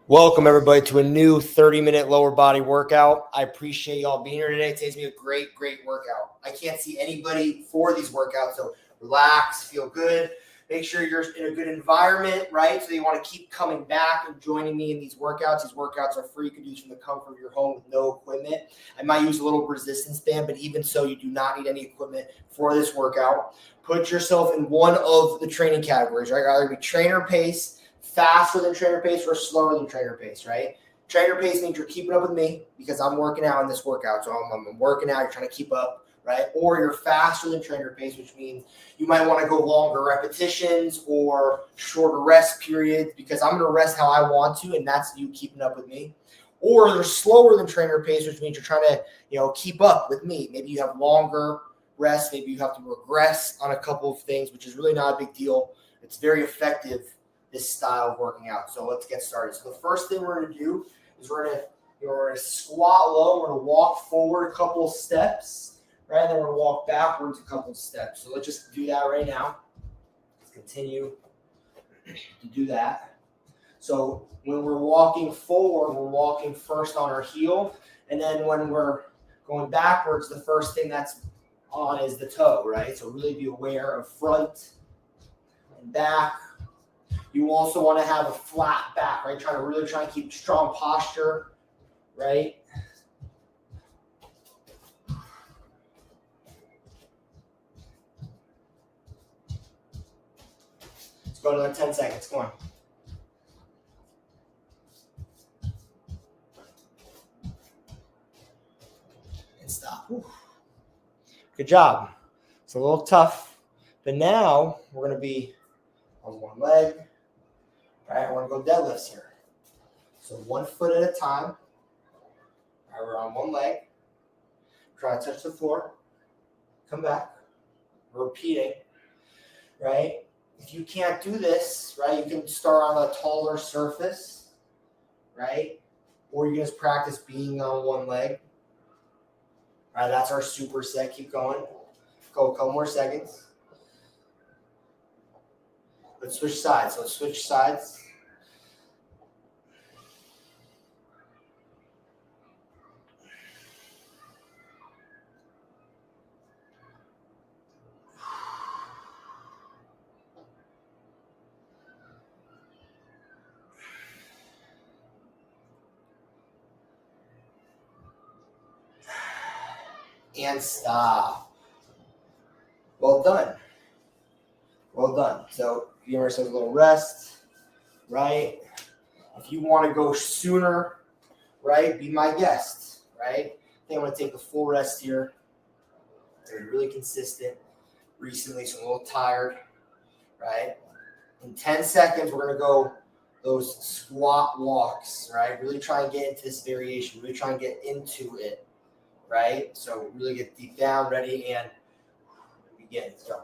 Welcome, everybody, to a new 30-minute lower body workout. I appreciate y'all being here today. Today's going to be a great workout. I can't see anybody for these workouts, so relax, feel good. Make sure you're in a good environment, right? So you want to keep coming back and joining me in these workouts. These workouts are free. You can do these from the comfort of your home with no equipment. I might use a little resistance band, but even so, you do not need any equipment for this workout. Put yourself in one of the training categories, right? Either be trainer pace, faster than trainer pace, or slower than trainer pace, right? Trainer pace means you're keeping up with me because I'm working out in this workout. So I'm working out, you're trying to keep up, right? Or you're faster than trainer pace, which means you might want to go longer repetitions or shorter rest periods because I'm going to rest how I want to, and that's you keeping up with me. Or they're slower than trainer pace, which means you're trying to, keep up with me. Maybe you have longer rest. Maybe you have to regress on a couple of things, which is really not a big deal. It's very effective, this style of working out. So let's get started. So the first thing we're going to do is we're going to squat low. We're going to walk forward a couple of steps, right? And then we're going to walk backwards a couple of steps. So let's just do that right now. Let's continue to do that. So when we're walking forward, we're walking first on our heel. And then when we're going backwards, the first thing that's on is the toe, right? So really be aware of front and back. You also want to have a flat back, right? Try to keep strong posture, right? Let's go another 10 seconds. Come on. And stop. Whew. Good job. It's a little tough, but now we're going to be on one leg. All right, we're going to go deadlifts here. So 1 foot at a time. All right, we're on one leg. Try to touch the floor. Come back. Repeating, right? If you can't do this, right, you can start on a taller surface, right? Or you can just practice being on one leg. All right, that's our superset. Keep going. Go a couple more seconds. Let's switch sides. So let's switch sides. And stop. Well done. Well done. So give yourself a little rest, right? If you want to go sooner, right, be my guest, right? I think I'm going to take a full rest here. I've been really consistent recently, so I'm a little tired, right? In 10 seconds, we're going to go those squat walks, right? Really try and get into this variation. Really try and get into it, right? So really get deep down, ready, and begin. Let's go.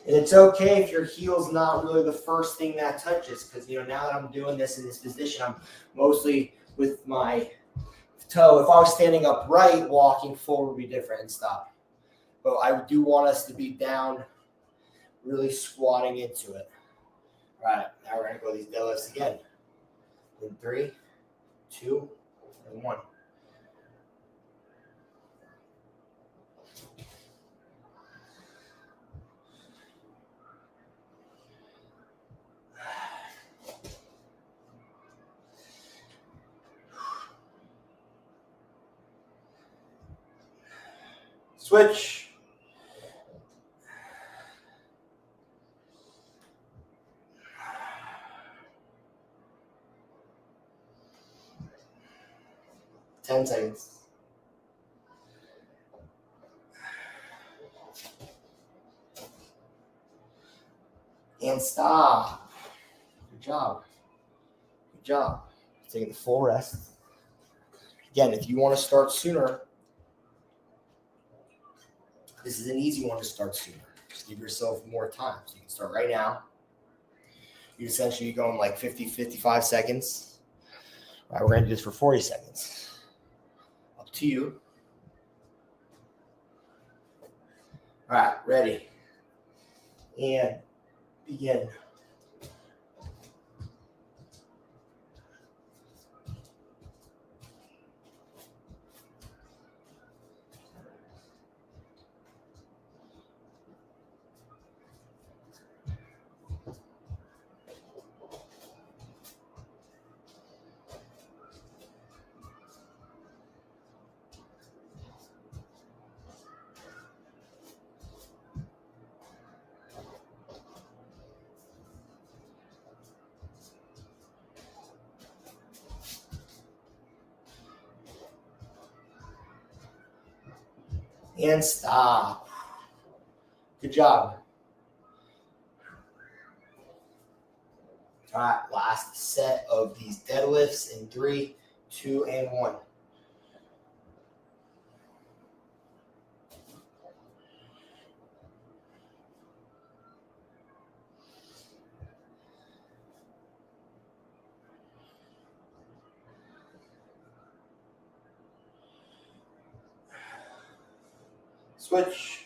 And it's okay if your heel's not really the first thing that touches because, now that I'm doing this in this position, I'm mostly with my toe. If I was standing upright, walking forward would be different and stop. But I do want us to be down, really squatting into it. All right, now we're going to go these deadlifts again. In 3, 2, and 1. Switch. Ten seconds. And stop. Good job. Good job. Taking the full rest. Again, if you want to start sooner, This is an easy one to start sooner. Just give yourself more time. So you can start right now. You essentially go in like 50, 55 seconds. All right, we're going to do this for 40 seconds. Up to you. All right, ready. And begin. And stop. Good job. All right, last set of these deadlifts in 3, 2, and 1. Switch.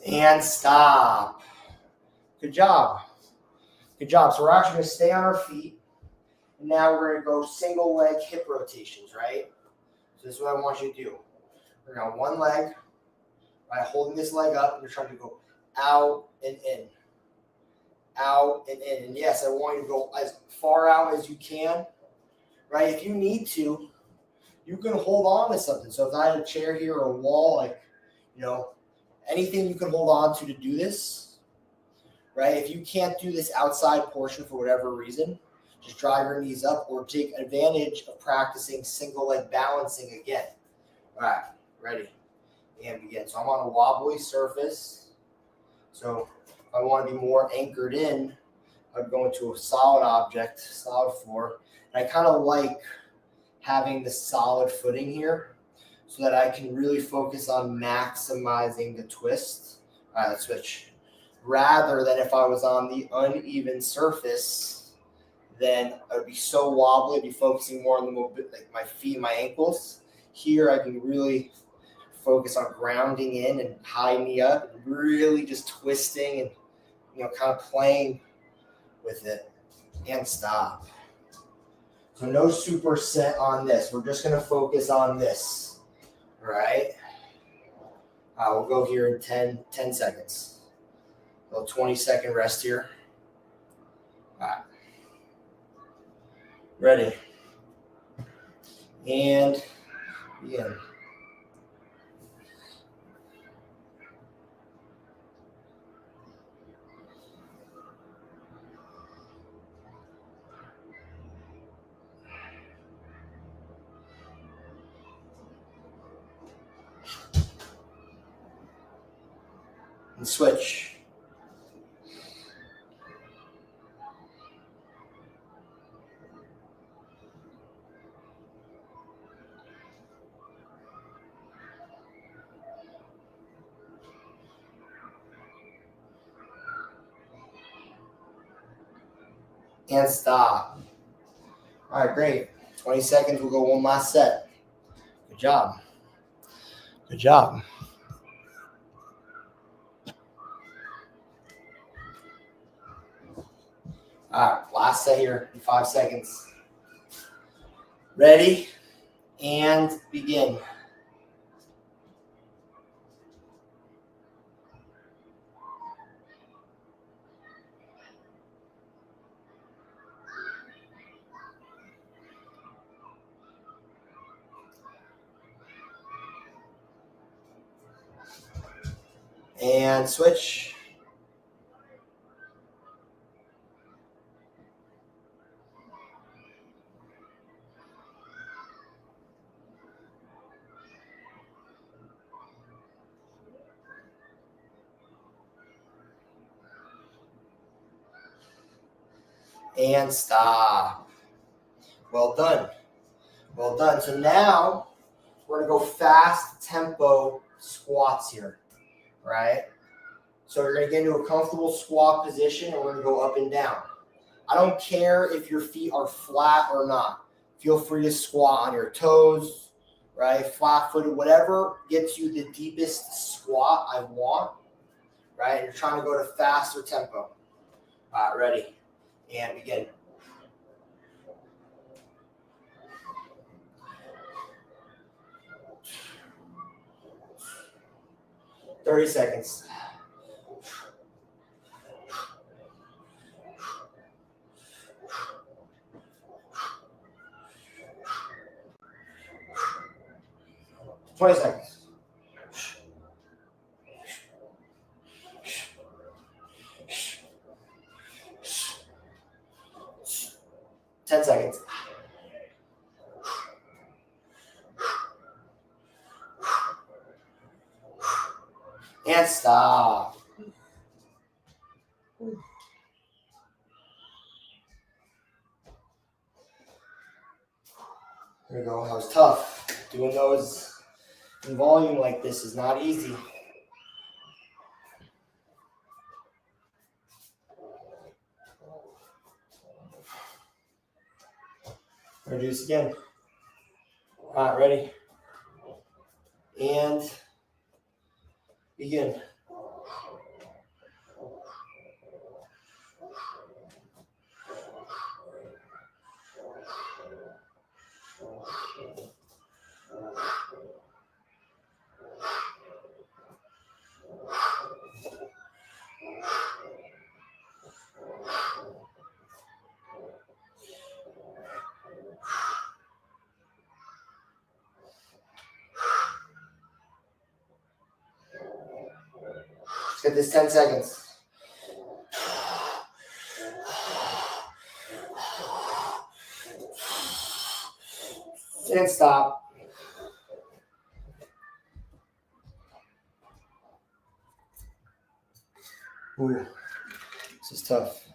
And stop. Good job. Good job. So we're actually going to stay on our feet. And now we're going to go single leg hip rotations, right? So this is what I want you to do. We're going to one leg, right? Holding this leg up, and you're trying to go out and in. Out and in. And yes, I want you to go as far out as you can, right? If you need to, you can hold on to something. So if I had a chair here or a wall, like, anything you can hold on to do this, right? If you can't do this outside portion for whatever reason, just drive your knees up or take advantage of practicing single leg balancing again. All right, ready, and begin. So I'm on a wobbly surface. So if I want to be more anchored in, I'd go into a solid object, solid floor. And I kind of like having the solid footing here so that I can really focus on maximizing the twist. All right, let's switch. Rather than if I was on the uneven surface, then I would be so wobbly. I'd be focusing more on the mobility, like my feet, my ankles. Here, I can really focus on grounding in and high knee up, and really just twisting and kind of playing with it. And stop. So no superset on this. We're just going to focus on this. All right. We'll go here in 10 seconds. A little 20-second rest here. All right. Ready. And begin. And switch. And stop. All right, great. 20 seconds. We'll go one last set. Good job. Good job. All right, last set here in 5 seconds. Ready, and begin. And switch. and stop. Well done. Well done. So now we're going to go fast tempo squats here, right? So you're going to get into a comfortable squat position and we're going to go up and down. I don't care if your feet are flat or not. Feel free to squat on your toes, right? Flat-footed, whatever gets you the deepest squat I want, right? You're trying to go to faster tempo. All right, ready, and begin. "30 seconds. "20 seconds. 10 seconds. And stop. There we go. That was tough. Doing those in volume like this is not easy. We're going to do this again. All right, ready? And begin. Let's get this 10 seconds. And stop. Ooh, this is tough.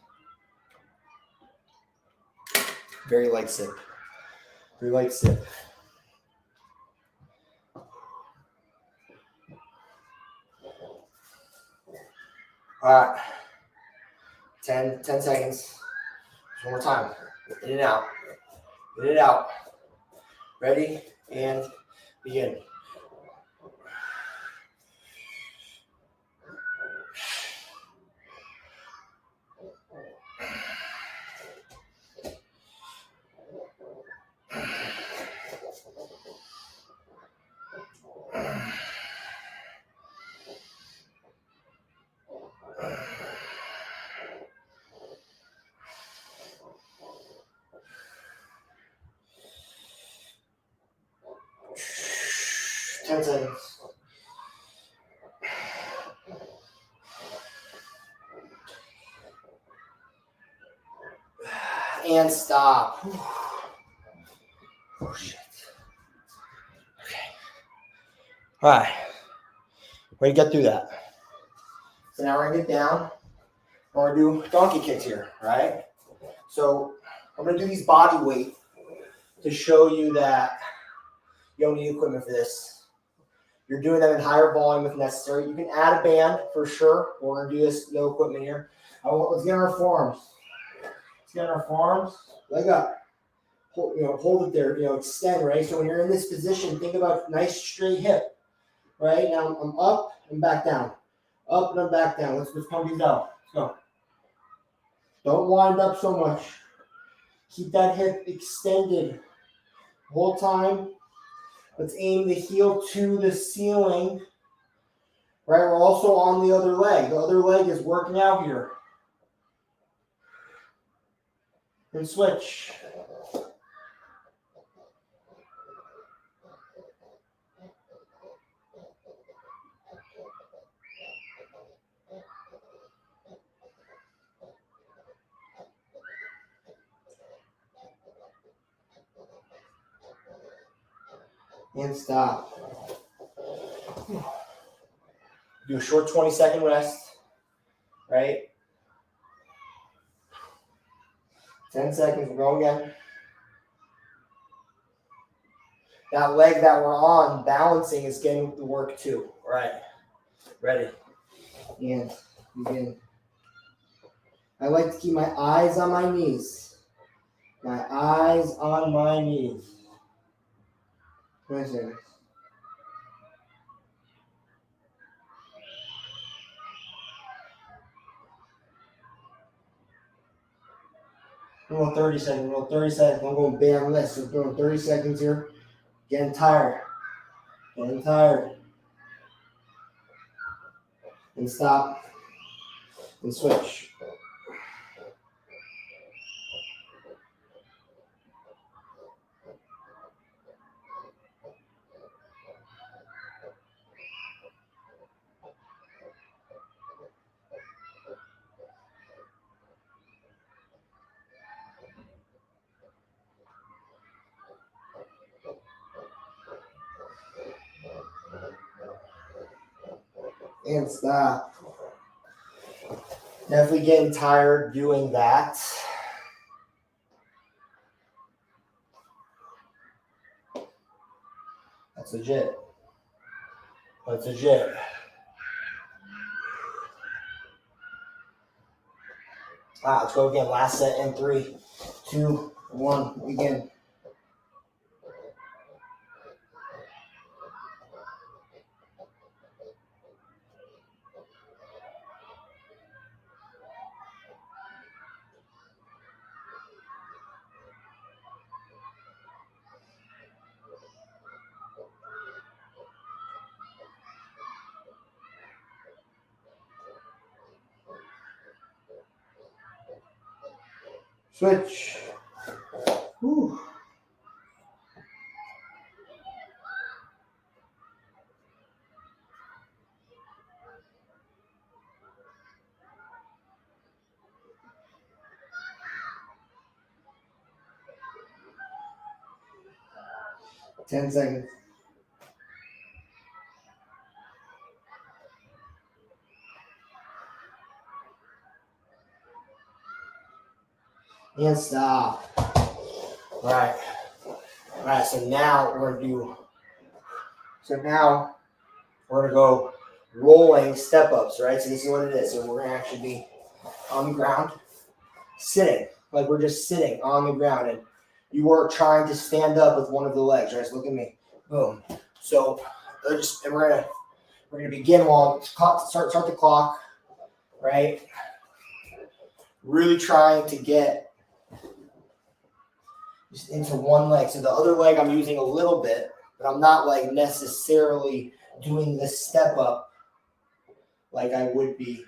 Very light sip. Very light sip. All right. 10 seconds. One more time. In and out. In and out. Ready? And begin. Ten seconds. And stop. Oh, shit. Okay. All right. Ready to get through that. So now we're going to get down. We're going to do donkey kicks here, right? So I'm going to do these body weight to show you that you don't need equipment for this. You're doing them in higher volume if necessary. You can add a band for sure. We're going to do this, no equipment here. Let's get on our forearms. Let's get on our forearms. Leg up. Hold it there. Extend, right? So when you're in this position, think about nice straight hip, right? Now I'm up and back down. Up and I'm back down. Let's pump these out. Let's go. Don't wind up so much. Keep that hip extended the whole time. Let's aim the heel to the ceiling. Right, we're also on the other leg. The other leg is working out here. And switch. And stop. Do a short 20-second rest, right? 10 seconds. We're going again. That leg that we're on, balancing, is getting the work too. All right. Ready. And begin. I like to keep my eyes on my knees. My eyes on my knees. 20 seconds. We're going 30 seconds. We're going 30 seconds. I'm going bam list. We're going 30 seconds here. Getting tired. Getting tired. And stop. And switch. And stop. Definitely getting tired doing that. That's legit. That's legit. Let's go again. Last set in 3, 2, 1. Begin. Switch. Whew. Ten seconds. And stop. All right. All right, so now we're going to go rolling step ups, right? So this is what it is. So we're going to actually be on the ground, sitting, like we're just sitting on the ground, and you are trying to stand up with one of the legs, right? So look at me. Boom. So we're gonna begin while start the clock, right? Really trying to get just into one leg. So the other leg I'm using a little bit, but I'm not like necessarily doing the step up like I would be,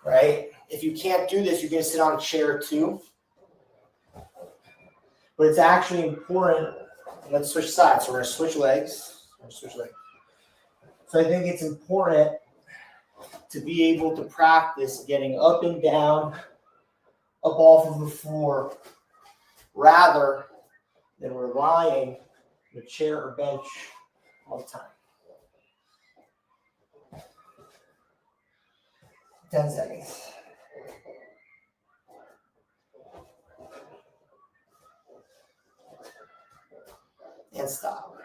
right? If you can't do this, you're gonna sit on a chair too. But it's actually important. Let's switch sides. So we're gonna switch legs. So I think it's important to be able to practice getting up and down, up off of the floor, rather than relying on the chair or bench all the time. 10 seconds. And stop.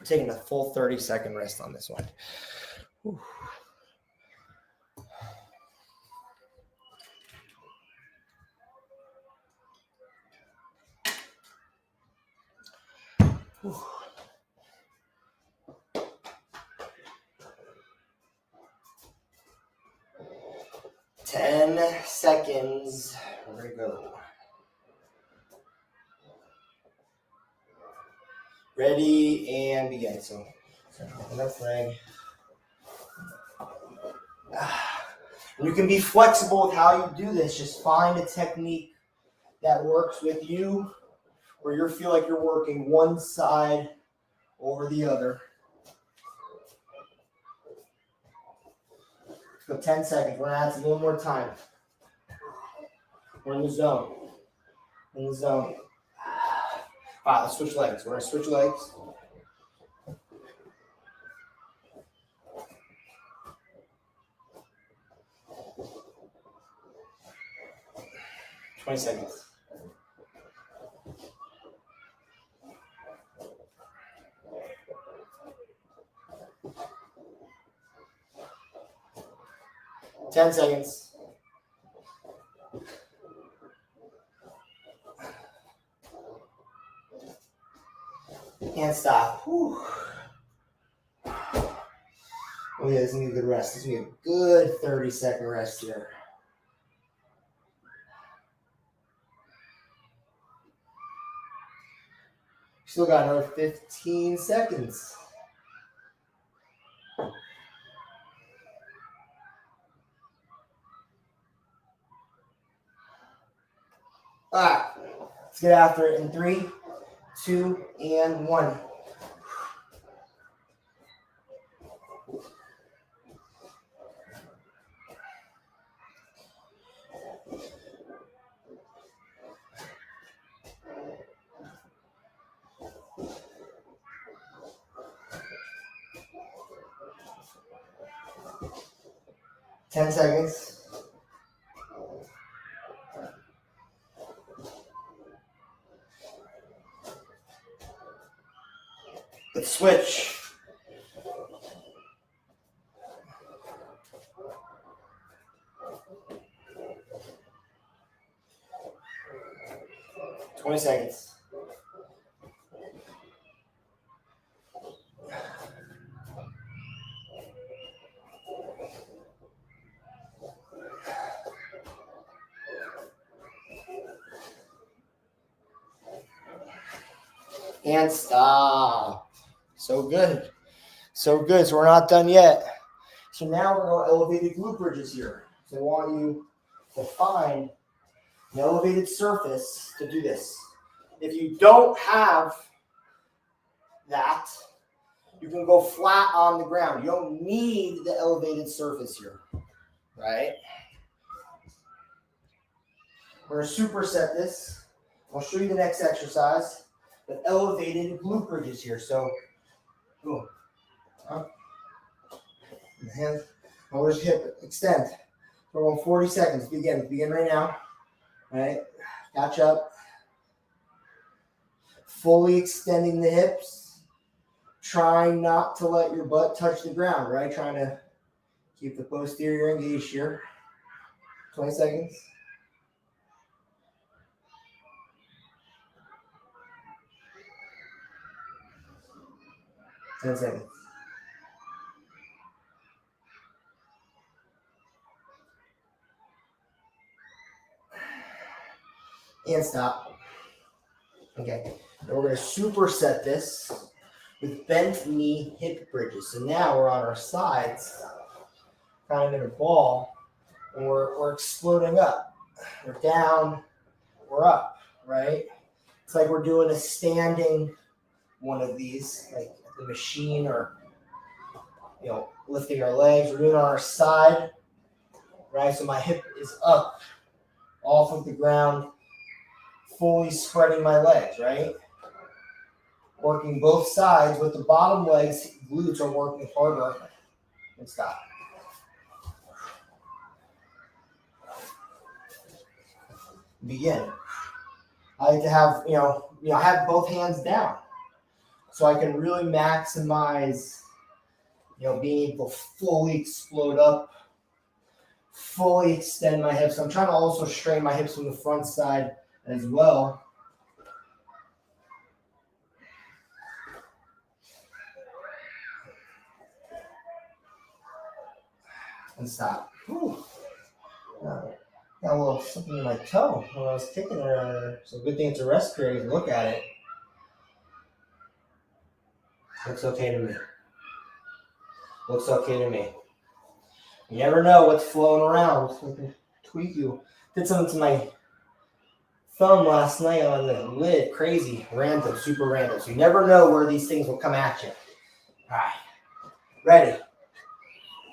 We're taking a full 30-second rest on this one. Whew. Whew. 10 seconds. We're going to go. Ready and begin. So left leg. You can be flexible with how you do this. Just find a technique that works with you, where you feel like you're working one side over the other. Go 10 seconds. We're going to add a little more time. We're in the zone. All right, let's switch legs. We're going to switch legs. 20 seconds. Ten seconds. Can't stop. Whew. Oh yeah, this is gonna be a good rest. This is gonna be a good 30-second rest here. Still got another 15 seconds. All right, let's get after it in 3, 2, and 1. Ten seconds. Let's switch. Twenty seconds. And stop. So good. So good. So we're not done yet. So now we're going to elevated glute bridges here. So I want you to find an elevated surface to do this. If you don't have that, you can go flat on the ground. You don't need the elevated surface here, right? We're going to superset this. I'll show you the next exercise. The elevated glute bridges here. So, boom. Up. And hands. Now just hip extend. We're going 40 seconds. Begin. Begin right now. All right. Catch up. Fully extending the hips. Trying not to let your butt touch the ground, right? Trying to keep the posterior engaged here. 20 seconds. Ten seconds. And stop. Okay. Now we're going to superset this with bent knee hip bridges. So now we're on our sides, kind of in a ball, and we're exploding up. We're down, we're up, right? It's like we're doing a standing one of these, like at the machine, or lifting our legs. We're doing it on our side, right? So my hip is up off of the ground, fully spreading my legs, right? Working both sides with the bottom legs, glutes are working harder. And stop. Begin. I like to have, I have both hands down, so I can really maximize, being able to fully explode up, fully extend my hips. I'm trying to also strain my hips from the front side as well. And stop. Whew. Got a little something in my toe when I was kicking it earlier. So good thing it's a rest period. Look at it. Looks okay to me. Looks okay to me. You never know what's floating around. So I can tweak you. Did something to my thumb last night on the lid. Crazy. Random. Super random. So you never know where these things will come at you. All right. Ready.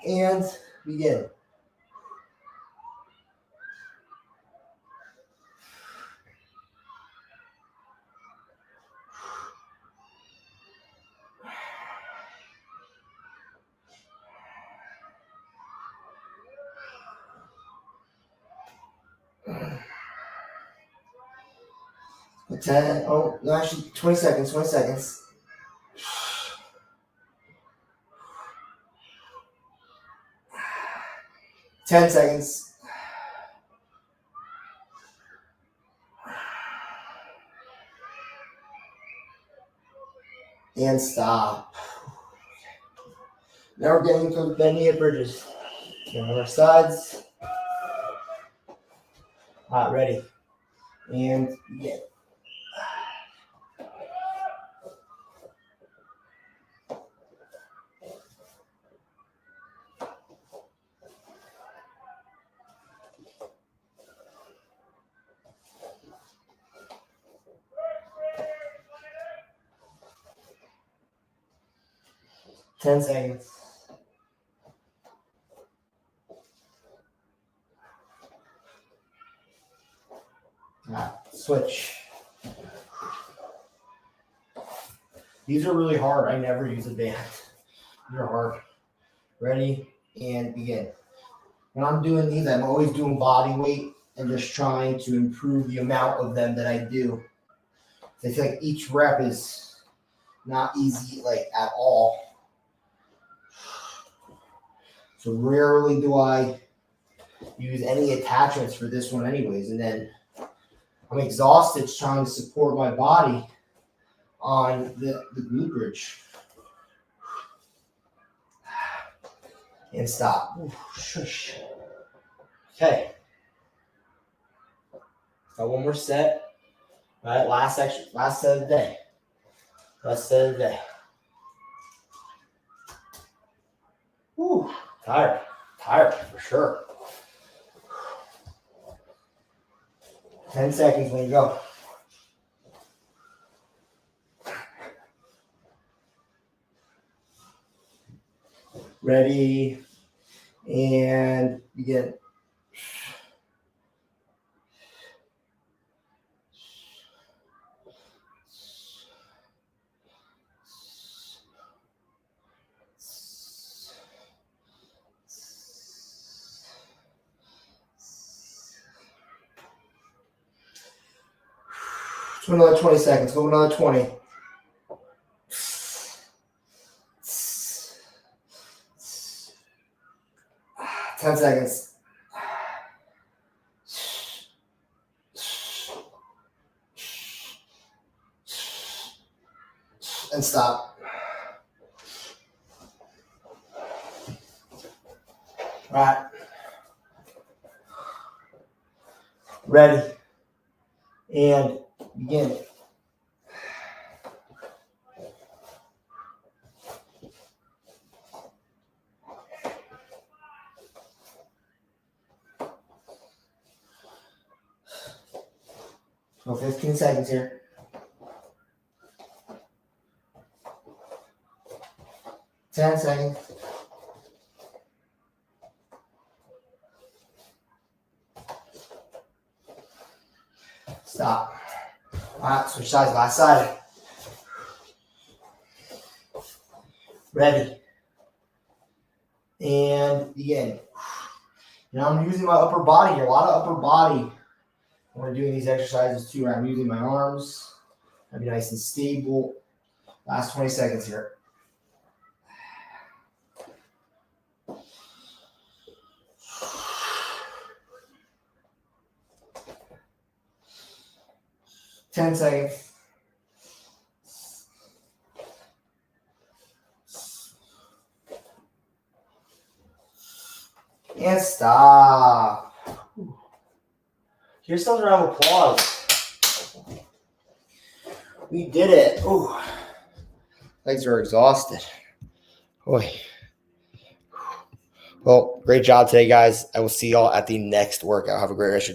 And begin. 10. Oh, no, actually, 20 seconds. 20 seconds. Ten seconds. And stop. Now we're getting to the bending at bridges. On our sides. All right, ready. And begin. Ten seconds. All right, switch. These are really hard. I never use a band. These are hard. Ready and begin. When I'm doing these, I'm always doing body weight and just trying to improve the amount of them that I do. I feel like each rep is not easy, like at all. So rarely do I use any attachments for this one anyways. And then I'm exhausted trying to support my body on the glute bridge. And stop. Ooh, shush. Okay. Got one more set. All right, last set of the day. Last set of the day. Whew, tired for sure. 10 seconds when you go. Ready and begin. Let's go another 20 seconds. Go another 20. 10 seconds. And stop. All right. Ready. And begin. So 15 seconds here. Ten seconds. Stop. All right, switch sides, last side. Ready. And begin. Now I'm using my upper body here, a lot of upper body when we're doing these exercises too. I'm using my arms. I'll be nice and stable. Last 20 seconds here. Ten seconds. And stop. Here's some round of applause. We did it. Ooh. Legs are exhausted. Boy. Well, great job today, guys. I will see y'all at the next workout. Have a great rest of your day.